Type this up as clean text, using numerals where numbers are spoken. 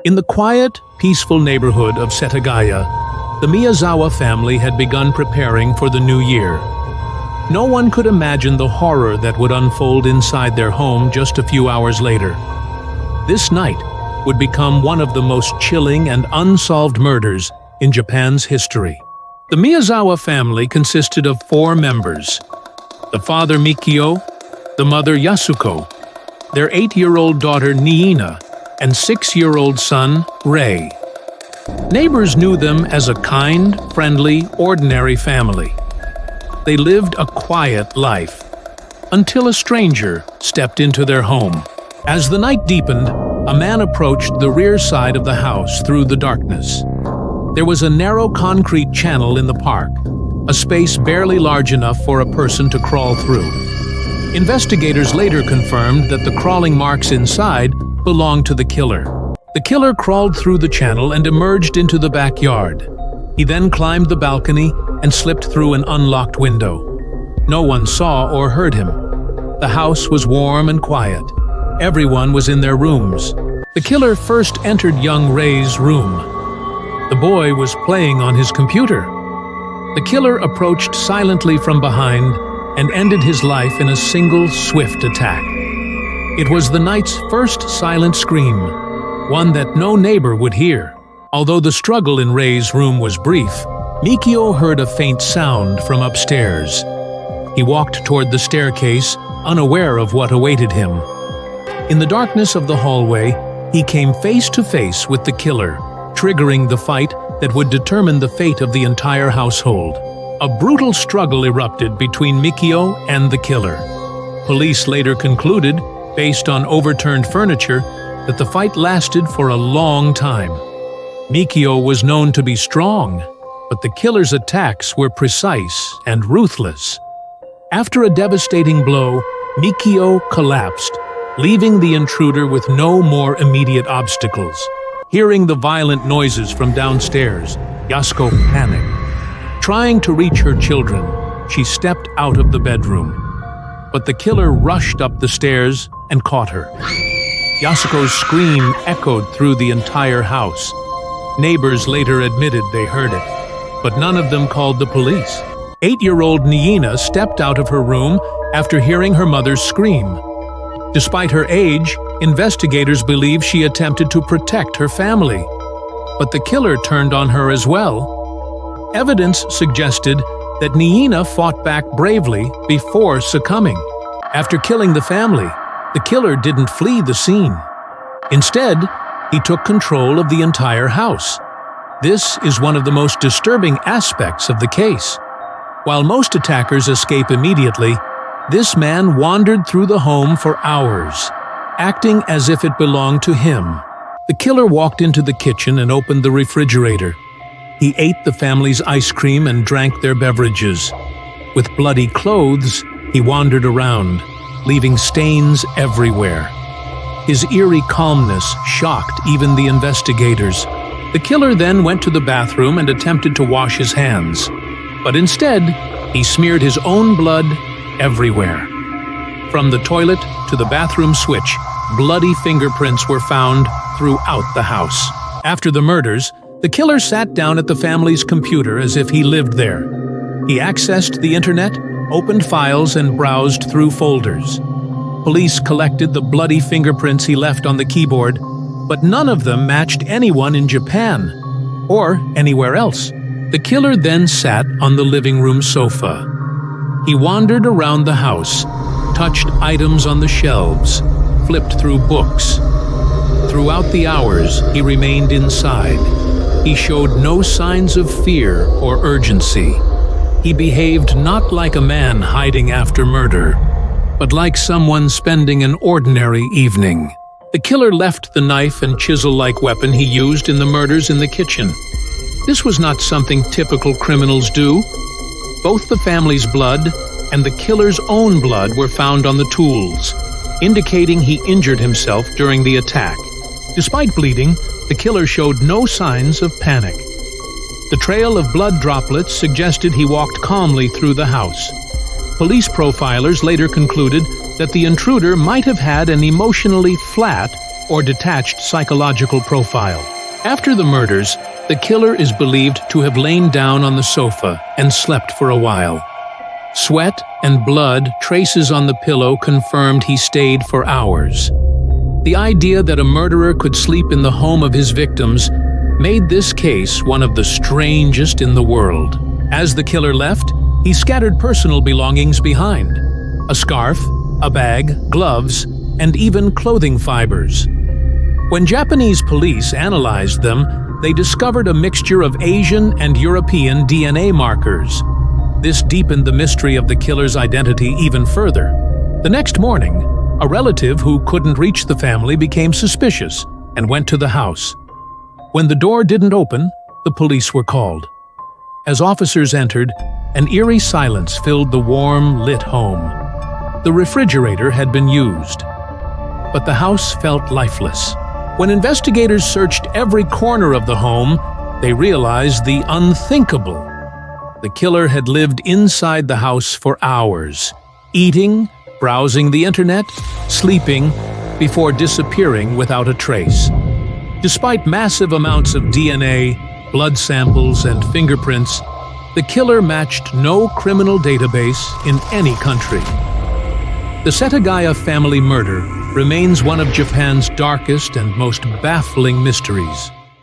In the quiet, peaceful neighborhood of Setagaya, the Miyazawa family had begun preparing for the new year. No one could imagine the horror that would unfold inside their home just a few hours later. This night would become one of the most chilling and unsolved murders in Japan's history. The Miyazawa family consisted of 4 members: the father Mikio, the mother Yasuko, their 8-year-old daughter Niina, and 6-year-old son Rei. Neighbors knew them as a kind, friendly, ordinary family. They lived a quiet life, until a stranger stepped into their home. As the night deepened, a man approached the rear side of the house through the darkness. There was a narrow concrete channel in the park, a space barely large enough for a person to crawl through. Investigators later confirmed that the crawling marks inside belonged to the killer. The killer crawled through the channel and emerged into the backyard. He then climbed the balcony and slipped through an unlocked window. No one saw or heard him. The house was warm and quiet. Everyone was in their rooms. The killer first entered young Rei's room. The boy was playing on his computer. The killer approached silently from behind and ended his life in a single, swift attack. It was the night's first silent scream, one that no neighbor would hear. Although the struggle in Rei's room was brief, Mikio heard a faint sound from upstairs. He walked toward the staircase, unaware of what awaited him. In the darkness of the hallway, he came face to face with the killer, triggering the fight that would determine the fate of the entire household. A brutal struggle erupted between Mikio and the killer. Police later concluded, based on overturned furniture, that the fight lasted for a long time. Mikio was known to be strong, but the killer's attacks were precise and ruthless. After a devastating blow, Mikio collapsed, leaving the intruder with no more immediate obstacles. Hearing the violent noises from downstairs, Yasuko panicked. Trying to reach her children, she stepped out of the bedroom. But the killer rushed up the stairs and caught her. Yasuko's scream echoed through the entire house. Neighbors later admitted they heard it, but none of them called the police. 8-year-old Niina stepped out of her room after hearing her mother's scream. Despite her age, investigators believe she attempted to protect her family. But the killer turned on her as well. Evidence suggested that Niina fought back bravely before succumbing. After killing the family, the killer didn't flee the scene. Instead, he took control of the entire house. This is one of the most disturbing aspects of the case. While most attackers escape immediately, this man wandered through the home for hours, acting as if it belonged to him. The killer walked into the kitchen and opened the refrigerator. He ate the family's ice cream and drank their beverages. With bloody clothes, he wandered around, leaving stains everywhere. His eerie calmness shocked even the investigators. The killer then went to the bathroom and attempted to wash his hands. But instead, he smeared his own blood everywhere. From the toilet to the bathroom switch, bloody fingerprints were found throughout the house. After the murders, the killer sat down at the family's computer as if he lived there. He accessed the internet, opened files, and browsed through folders. Police collected the bloody fingerprints he left on the keyboard, but none of them matched anyone in Japan or anywhere else. The killer then sat on the living room sofa. He wandered around the house, touched items on the shelves, flipped through books. Throughout the hours, he remained inside. He showed no signs of fear or urgency. He behaved not like a man hiding after murder, but like someone spending an ordinary evening. The killer left the knife and chisel-like weapon he used in the murders in the kitchen. This was not something typical criminals do. Both the family's blood and the killer's own blood were found on the tools, indicating he injured himself during the attack. Despite bleeding, the killer showed no signs of panic. The trail of blood droplets suggested he walked calmly through the house. Police profilers later concluded that the intruder might have had an emotionally flat or detached psychological profile. After the murders, the killer is believed to have lain down on the sofa and slept for a while. Sweat and blood traces on the pillow confirmed he stayed for hours. The idea that a murderer could sleep in the home of his victims made this case one of the strangest in the world. As the killer left, he scattered personal belongings behind: a scarf, a bag, gloves, and even clothing fibers. When Japanese police analyzed them, they discovered a mixture of Asian and European DNA markers. This deepened the mystery of the killer's identity even further. The next morning, a relative who couldn't reach the family became suspicious and went to the house. When the door didn't open, the police were called. As officers entered, an eerie silence filled the warm, lit home. The refrigerator had been used, but the house felt lifeless. When investigators searched every corner of the home, they realized the unthinkable. The killer had lived inside the house for hours, eating, browsing the internet, sleeping, before disappearing without a trace. Despite massive amounts of DNA, blood samples, and fingerprints, the killer matched no criminal database in any country. The Setagaya family murder remains one of Japan's darkest and most baffling mysteries.